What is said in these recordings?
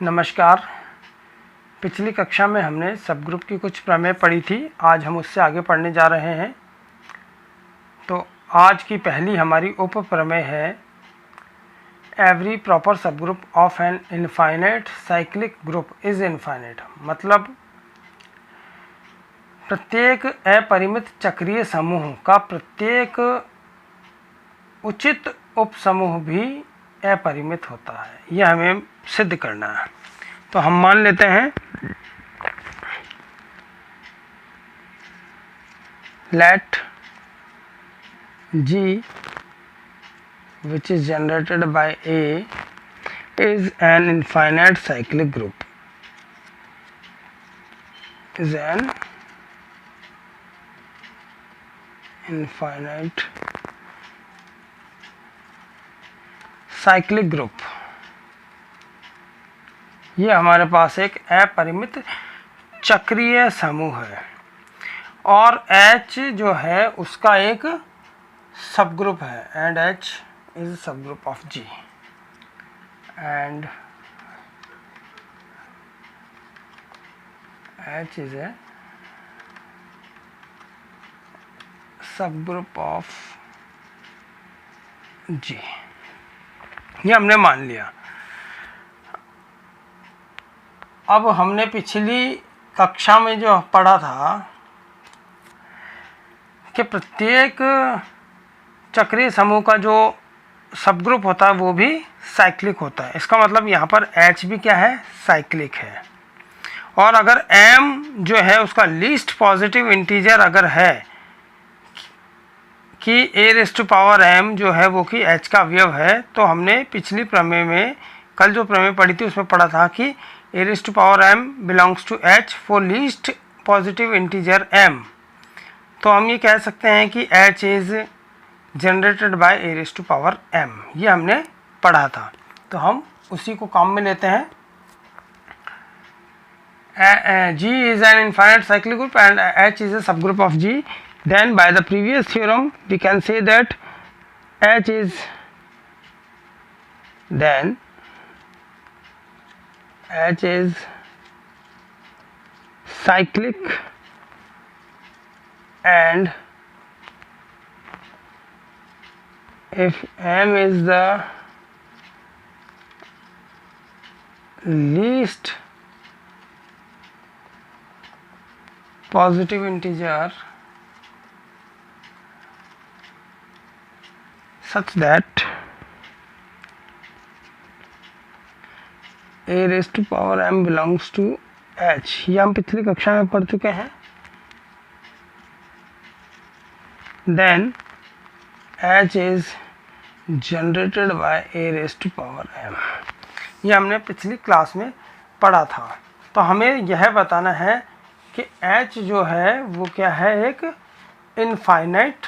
नमस्कार। पिछली कक्षा में हमने सब ग्रुप की कुछ प्रमेय पढ़ी थी। आज हम उससे आगे पढ़ने जा रहे हैं। तो आज की पहली हमारी उप प्रमेय है एवरी प्रॉपर सब group of an infinite cyclic group is infinite. मतलब प्रत्येक अपरिमित चक्रीय समूह का प्रत्येक उचित उपसमूह भी अपरिमित होता है। यह हमें सिद्ध करना है। तो हम मान लेते हैं let G which is generated by A is an infinite cyclic group, is an infinite cyclic group। ये हमारे पास एक अपरिमित चक्रीय समूह है और H जो है उसका एक सब ग्रुप है एंड H इज सब group of G and H is a सब ग्रुप ऑफ G। ये हमने मान लिया। अब हमने पिछली कक्षा में जो पढ़ा था कि प्रत्येक चक्रीय समूह का जो सब ग्रुप होता है वो भी साइक्लिक होता है। इसका मतलब यहाँ पर H भी क्या है, साइक्लिक है। और अगर M जो है उसका लीस्ट पॉजिटिव इंटीजर अगर है कि a⁻m जो है वो कि H का अवयव है, तो हमने पिछली प्रमेय में कल जो प्रमेय पढ़ी थी उसमें पढ़ा था कि a⁻m belongs to H for least positive integer m। तो हम ये कह सकते हैं कि H is generated bye a⁻m। ये हमने पढ़ा था। तो हम उसी को काम में लेते हैं। G is an infinite cyclic group and H is a subgroup of G. Then by the previous theorem we can say that H is cyclic and if M is the least positive integer such that a⁻m belongs to H। ये हम पिछली कक्षा में पढ़ चुके हैं। Then H is generated by a⁻m। ये हमने पिछली क्लास में पढ़ा था। तो हमें यह बताना है कि H जो है वो क्या है, एक इनफाइनाइट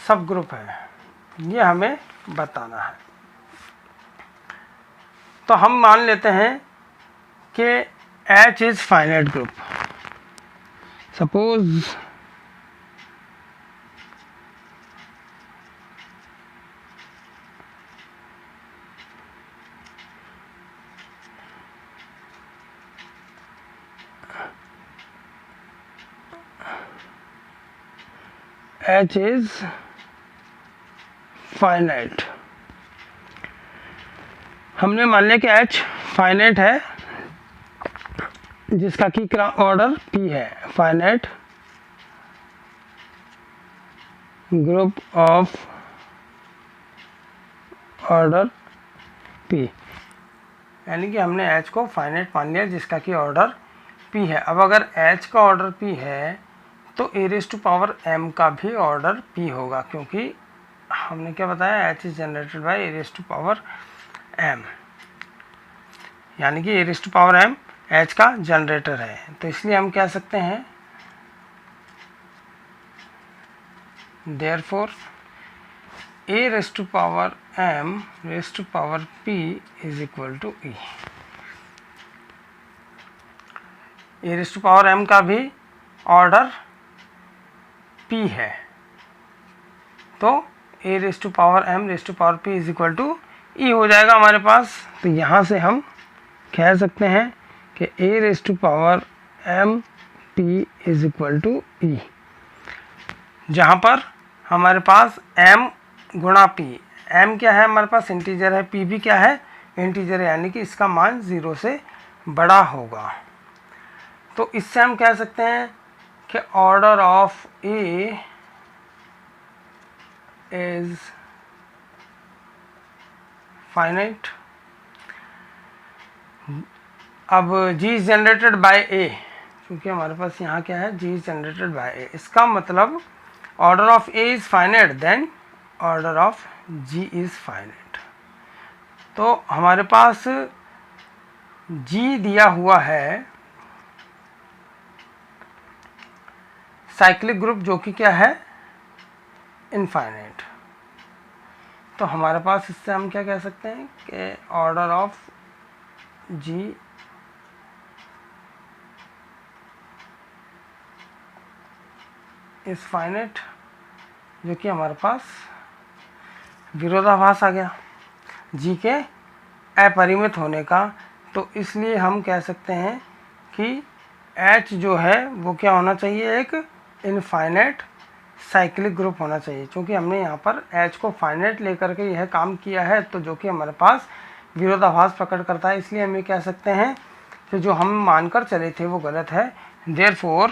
सब ग्रुप है। ये हमें बताना है। तो हम मान लेते हैं कि H is finite group. Suppose H is finite. हमने मान लिया कि H फाइनाइट है जिसका की ऑर्डर P है। Finite group of order P, यानी कि हमने H को फाइनाइट मान लिया जिसका की ऑर्डर P है। अब अगर H का ऑर्डर P है तो a⁻m का भी ऑर्डर P होगा, क्योंकि हमने क्या बताया, H is generated bye a⁻m, यानी कि a⁻m H का जनरेटर है। तो इसलिए हम कह सकते हैं therefore a⁻m�p is equal to E। a⁻m का भी ऑर्डर P है, तो a⁻m�p इज इक्वल टू ई हो जाएगा हमारे पास। तो यहाँ से हम कह सकते हैं कि a raise to power m p is equal to e, जहाँ पर हमारे पास m गुणा पी, m क्या है हमारे पास इंटीजर है, p भी क्या है इंटीजर है, यानी कि इसका मान 0 से बड़ा होगा। तो इससे हम कह सकते हैं कि order of a is finite. अब g is generated by a, क्योंकि हमारे पास यहाँ क्या है, g is generated by a, इसका मतलब order of a is finite, then order of g is finite. तो हमारे पास g दिया हुआ है साइक्लिक ग्रुप, जो कि क्या है इनफाइनाइट। तो हमारे पास इससे हम क्या कह सकते हैं कि order of g is finite, जो कि हमारे पास विरोधाभास आ गया g के अपरिमित होने का। तो इसलिए हम कह सकते हैं कि h जो है वो क्या होना चाहिए, एक इनफाइनाइट साइक्लिक ग्रुप होना चाहिए। क्योंकि हमने यहाँ पर h को फाइनाइट लेकर के यह काम किया है, तो जो कि हमारे पास विरोधाभास प्रकट करता है, इसलिए हम ये कह सकते हैं कि जो हम मानकर चले थे वो गलत है। Therefore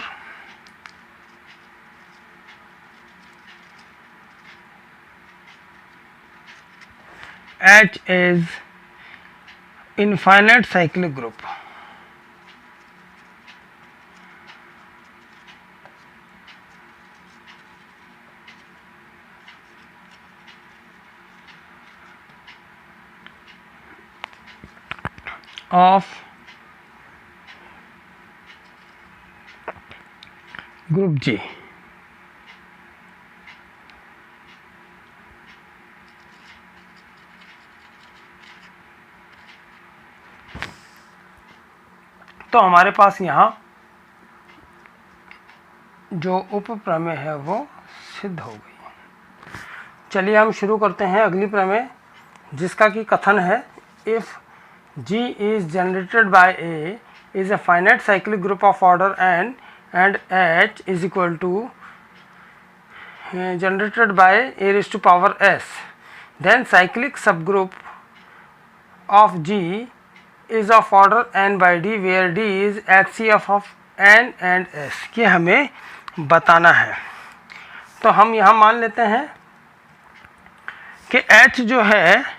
H is infinite cyclic group। of group G। तो हमारे पास यहाँ जो उप प्रमेय है वो सिद्ध हो गई। चलिए हम शुरू करते हैं अगली प्रमेय, जिसका कि कथन है if G is generated by A is a finite cyclic group of order n and H is equal to generated by A raised to power S, then cyclic subgroup of G is of order n by D where D is HCF of n and S। ये हमें बताना है। तो हम यहाँ मान लेते हैं कि H जो है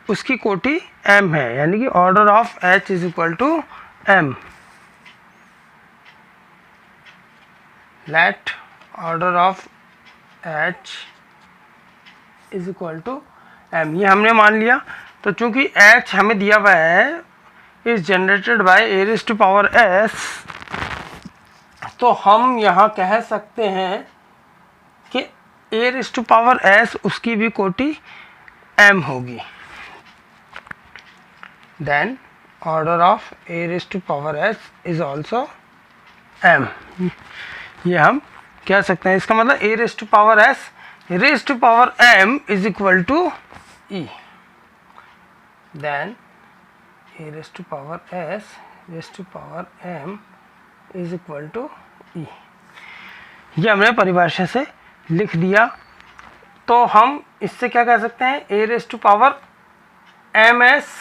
उसकी कोटि m है, यानी कि order of h is equal to m। Let order of h is equal to m, ये हमने मान लिया। तो चूंकि h हमें दिया हुआ है is generated by a raise to power s, तो हम यहाँ कह सकते हैं कि a raise to power s उसकी भी कोटि m होगी। then order of a raised to power s is also m। ये हम कह सकते हैं। इसका मतलब a raised to power s raised to power m is equal to e, then a raised to power s raised to power m is equal to e। ये हमने परिभाषा से लिख दिया। तो हम इससे क्या कह सकते हैं, a raised to power ms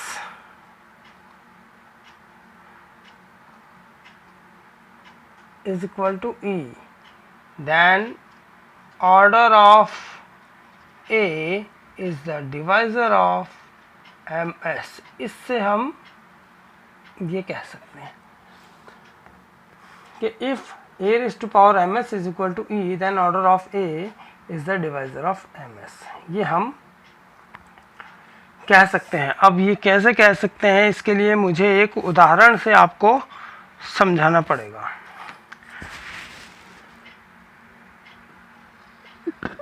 is equal to E, then order of A is the divisor of ms। इससे हम ये कह सकते हैं कि if A raised to power ms is equal to E, then order of A is the divisor of ms। ये हम कह सकते हैं। अब ये कैसे कह सकते हैं, इसके लिए मुझे एक उदाहरण से आपको समझाना पड़ेगा।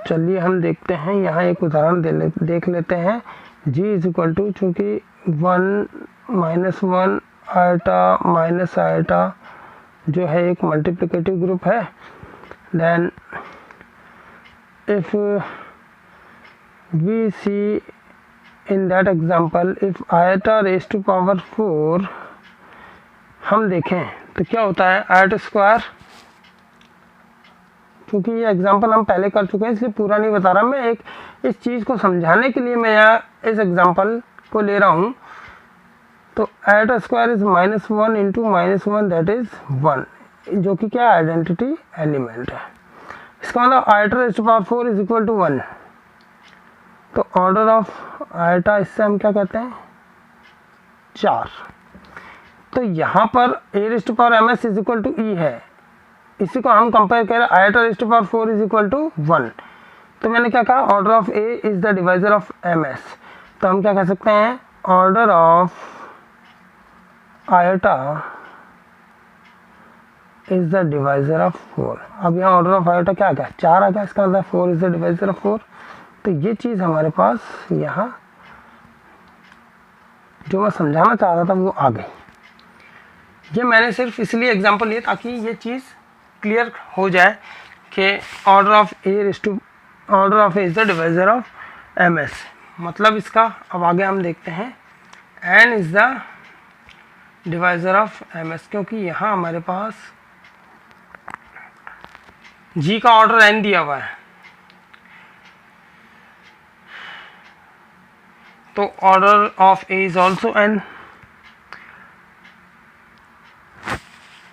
चलिए हम देखते हैं, यहाँ एक उदाहरण देख लेते हैं। G इज इक्वल टू, चूँकि 1 -1 आयटा माइनस आयटा जो है एक मल्टीप्लिकेटिव ग्रुप है, then if we see in that example if iota raise to power 4 हम देखें तो क्या होता है आयटा स्क्वायर, क्योंकि ये एग्जाम्पल हम पहले कर चुके हैं इसलिए पूरा नहीं बता रहा मैं, एक इस चीज़ को समझाने के लिए मैं यहाँ इस एग्जाम्पल को ले रहा हूँ। तो iota square is -1 into -1 that is 1, जो कि क्या आइडेंटिटी एलिमेंट है। इसका मतलब iota raise to power 4 is equal to 1। तो ऑर्डर ऑफ आयटा इससे हम क्या कहते हैं 4। तो यहाँ पर a raise to power ms is equal to e है, इसी को हम कंपेयर करें iota raise to power 4 is equal to 1। तो मैंने क्या कहा order of a is the divisor of ms, तो हम क्या कह सकते हैं order of iota is the divisor of 4। अब यहाँ ऑर्डर ऑफ आयटा क्या आ गया 4 आ गया, इसका मतलब 4 इज द डिवाइजर ऑफ 4। तो ये चीज़ हमारे पास यहाँ जो मैं समझाना चाह रहा था वो आ गई। ये मैंने सिर्फ इसलिए एग्जांपल लिया ताकि ये चीज़ क्लियर हो जाए कि order of A is the divisor of ms। मतलब इसका अब आगे हम देखते हैं n is the divisor of ms, क्योंकि यहाँ हमारे पास g का ऑर्डर n दिया हुआ है। तो order of A is also n।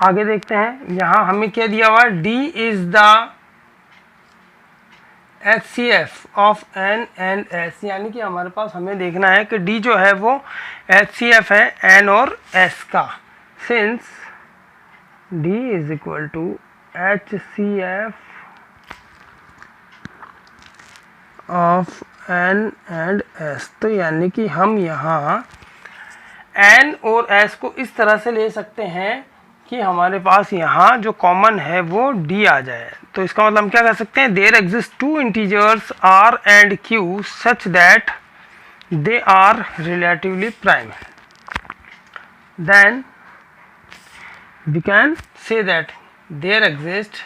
आगे देखते हैं यहाँ हमें क्या दिया हुआ है d is the HCF of n and s, यानी कि हमारे पास हमें देखना है कि d जो है वो HCF है n और s का, since d is equal to HCF of n and s। तो यानी कि हम यहाँ n और s को इस तरह से ले सकते हैं कि हमारे पास यहाँ जो कॉमन है वो d आ जाए। तो इसका मतलब हम क्या कह सकते हैं there exist two integers r and q such that they are relatively prime, then we can say that there exist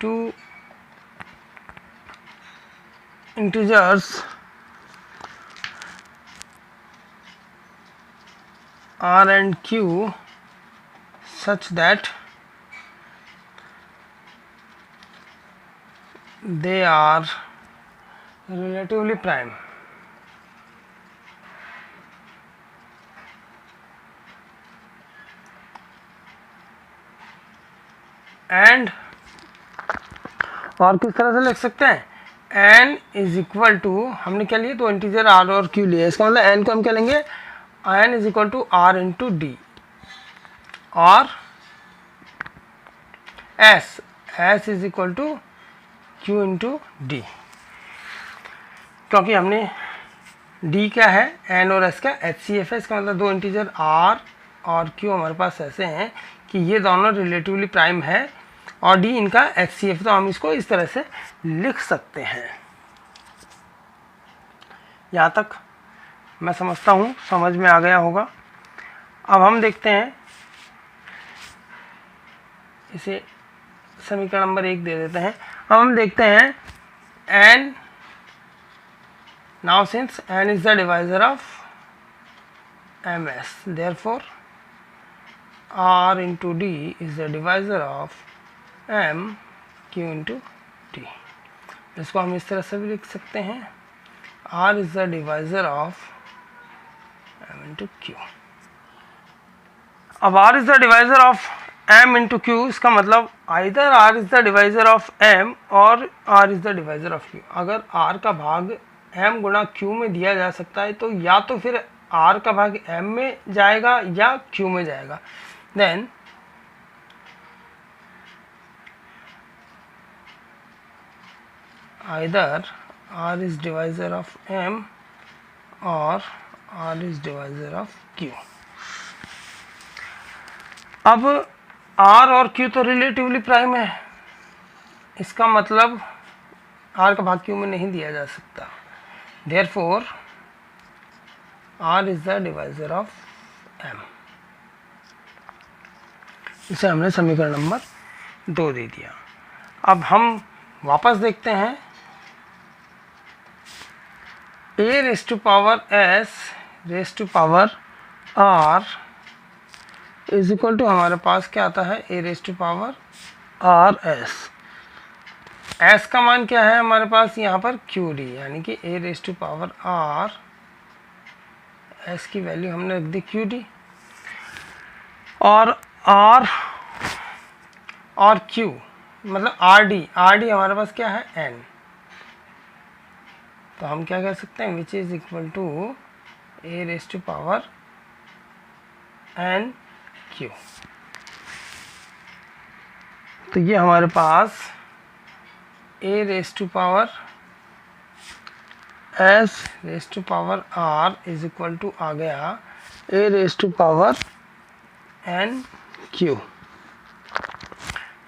two integers r and q such that they are relatively prime। and और किस तरह से लिख सकते हैं n is equal to, हमने क्या लिए तो इंटीजर r और q लिए, इसका मतलब n को हम क्या लेंगे n is equal to r into D और s is equal to q into D, क्योंकि हमने d क्या है n और s का HCF है। इसका मतलब दो इंटीजर r और q हमारे पास ऐसे हैं कि ये दोनों रिलेटिवली प्राइम है और d इनका HCF, तो हम इसको इस तरह से लिख सकते हैं। यहाँ तक मैं समझता हूँ समझ में आ गया होगा। अब हम देखते हैं, इसे समीकरण नंबर 1 दे देते हैं। अब हम देखते हैं n, now since n is the divisor of ms, therefore r into D is the divisor of m q into T. इसको हम इस तरह से भी लिख सकते हैं r is the divisor of m into q। अब r is the divisor of m into q, इसका मतलब either r is the divisor of m और r is the divisor of q। अगर r का भाग m गुणा q में दिया जा सकता है तो या तो फिर r का भाग m में जाएगा या q में जाएगा, then either r is divisor of m or r is divisor of q। अब r और q तो रिलेटिवली प्राइम है, इसका मतलब r का भाग q में नहीं दिया जा सकता, therefore r is the divisor of m। इसे हमने समीकरण नंबर 2 दे दिया। अब हम वापस देखते हैं, a raise to power s raise to power r is equal to हमारे पास क्या आता है, a raise to power r s। s का मान क्या है हमारे पास यहाँ पर q d, यानी कि a raise to power r, s की वैल्यू हमने रख दी q d, और r और q मतलब r d हमारे पास क्या है n। तो हम क्या कह सकते हैं, which is equal to a raise to power n q। तो ये हमारे पास a raise to power s raise to power r is equal to आ गया a raise to power n q,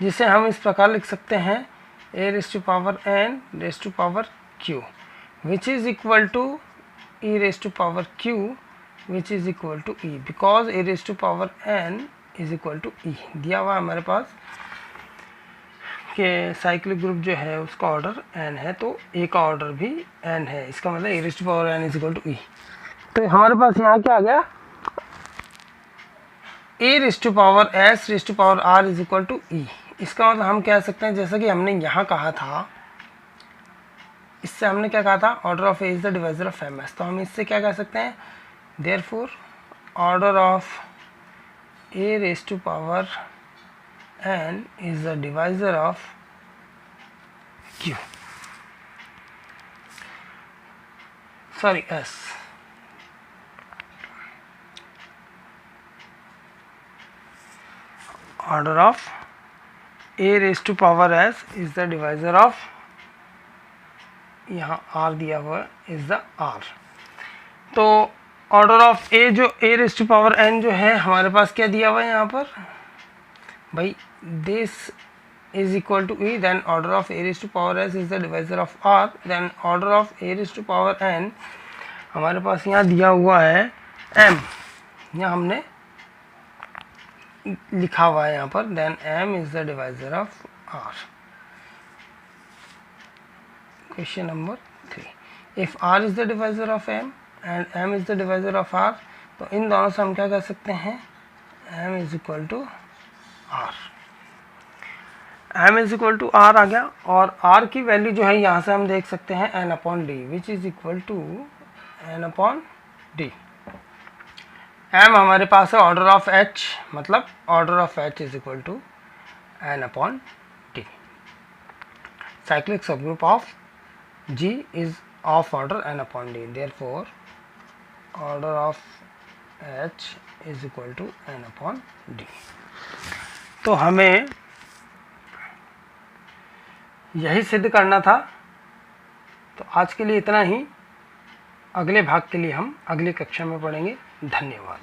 जिसे हम इस प्रकार लिख सकते हैं a raise to power n raise to power q which is equal to e raised to power q which is equal to e, because a raised to power n is equal to e दिया हुआ हमारे पास कि cyclic group जो है उसका order n है, तो a का ऑर्डर भी n है, इसका मतलब a raised to power n is equal to e। तो हमारे पास यहाँ क्या आ गया, a raised to power s raised to power r is equal to e। इसका मतलब हम कह सकते हैं, जैसा कि हमने यहाँ कहा था, इससे हमने क्या कहा था, order of A is the divisor of M S. तो हम इससे क्या कह सकते हैं, therefore order of A raise to power N is the divisor of Q, sorry S. Order of A raise to power S is the divisor of, यहाँ r दिया हुआ इज द r। तो ऑर्डर ऑफ a जो a raise to power n जो है हमारे पास क्या दिया हुआ है यहाँ पर भाई, this is equal to e, then order of a raise to power s is the divisor of r, then order of a raise to power n हमारे पास यहाँ दिया हुआ है m, यहाँ हमने लिखा हुआ है यहाँ पर, then m is the divisor of r। Question number 3, if r is the divisor of m and m is the divisor of r, तो इन दोनों से हम क्या कर सकते हैं, m is equal to r, m is equal to r आ गया। और r की वैल्यू जो है यहाँ से हम देख सकते हैं n upon d which is equal to n upon d। m हमारे पास है ऑर्डर ऑफ h, मतलब order of h is equal to n upon d। Cyclic subgroup of G is of order n upon d, therefore order of H is equal to n upon d। तो हमें यही सिद्ध करना था। तो आज के लिए इतना ही, अगले भाग के लिए हम अगली कक्षा में पढ़ेंगे। धन्यवाद।